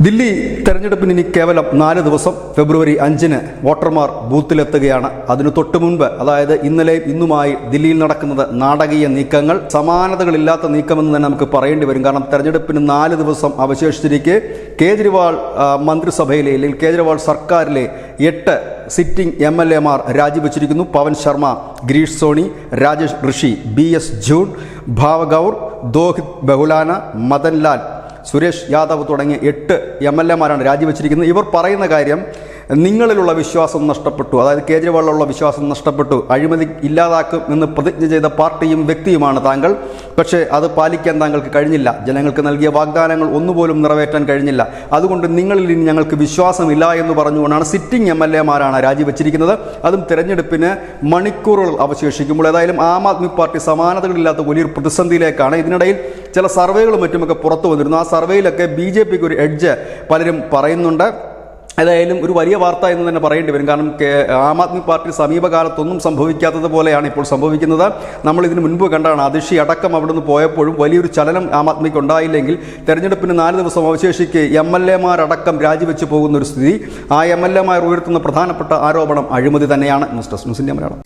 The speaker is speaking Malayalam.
ദില്ലി തെരഞ്ഞെടുപ്പിന് ഇനി കേവലം 4 ദിവസം. ഫെബ്രുവരി 5-ന് വോട്ടർമാർ ബൂത്തിലെത്തുകയാണ്. അതിനു തൊട്ടു മുൻപ്, അതായത് ഇന്നലെയും ഇന്നുമായി ദില്ലിയിൽ നടക്കുന്നത് നാടകീയ നീക്കങ്ങൾ, സമാനതകളില്ലാത്ത നീക്കമെന്ന് തന്നെ നമുക്ക് പറയേണ്ടി വരും. കാരണം തെരഞ്ഞെടുപ്പിന് 4 ദിവസം അവശേഷിച്ചിരിക്കെ കേജ്രിവാൾ മന്ത്രിസഭയിലെ അല്ലെങ്കിൽ കേജ്രിവാൾ സർക്കാരിലെ 8 സിറ്റിംഗ് MLA-മാർ രാജിവെച്ചിരിക്കുന്നു. പവൻ ശർമ്മ, ഗിരീഷ് സോണി, രാജേഷ് ഋഷി, BS ജൂൺ, ഭാവഗൌർ, ദോഹിത് ബഹുലാന, മദൻലാൽ, സുരേഷ് യാദവ് തുടങ്ങിയ 8 MLA-മാരാണ് രാജിവെച്ചിരിക്കുന്നത്. ഇവർ പറയുന്ന കാര്യം, നിങ്ങളിലുള്ള വിശ്വാസം നഷ്ടപ്പെട്ടു, അതായത് കേജ്രിവാളിലുള്ള വിശ്വാസം നഷ്ടപ്പെട്ടു, അഴിമതി ഇല്ലാതാക്കും എന്ന് പ്രതിജ്ഞ ചെയ്ത പാർട്ടിയും വ്യക്തിയുമാണ് താങ്കൾ. പക്ഷേ അത് പാലിക്കാൻ താങ്കൾക്ക് കഴിഞ്ഞില്ല. ജനങ്ങൾക്ക് നൽകിയ വാഗ്ദാനങ്ങൾ ഒന്നുപോലും നിറവേറ്റാൻ കഴിഞ്ഞില്ല. അതുകൊണ്ട് നിങ്ങളിൽ ഇനി ഞങ്ങൾക്ക് വിശ്വാസമില്ല എന്ന് പറഞ്ഞുകൊണ്ടാണ് സിറ്റിംഗ് MLA-മാരാണ് രാജിവെച്ചിരിക്കുന്നത്. അതും തെരഞ്ഞെടുപ്പിന് മണിക്കൂറുകൾ അവശേഷിക്കുമ്പോൾ. ഏതായാലും ആം ആദ്മി പാർട്ടി സമാനതകളില്ലാത്ത വലിയൊരു പ്രതിസന്ധിയിലേക്കാണ്. ഇതിനിടയിൽ ചില സർവേകളും മറ്റുമൊക്കെ പുറത്തു വന്നിരുന്നു. ആ സർവേയിലൊക്കെ BJPക്ക് ഒരു എഡ്ജ് പലരും പറയുന്നുണ്ട്. ഏതായാലും ഒരു വലിയ വാർത്ത എന്ന് തന്നെ പറയേണ്ടി വരും. കാരണം ആം ആദ്മി പാർട്ടി സമീപകാലത്തൊന്നും സംഭവിക്കാത്തതുപോലെയാണ് ഇപ്പോൾ സംഭവിക്കുന്നത്. നമ്മൾ ഇതിനു മുൻപ് കണ്ടാണ്, അതിഷി അടക്കം അവിടെ നിന്ന് പോയപ്പോഴും വലിയൊരു ചലനം ആം ആദ്മിക്ക് ഉണ്ടായില്ലെങ്കിൽ തെരഞ്ഞെടുപ്പിന് 4 ദിവസം അവശേഷിക്കെ MLA-മാരടക്കം രാജിവെച്ച് പോകുന്ന ഒരു സ്ഥിതി. ആ MLA-മാർ ഉയർത്തുന്ന പ്രധാനപ്പെട്ട ആരോപണം അഴിമതി തന്നെയാണ്. News desk news India Malayalam.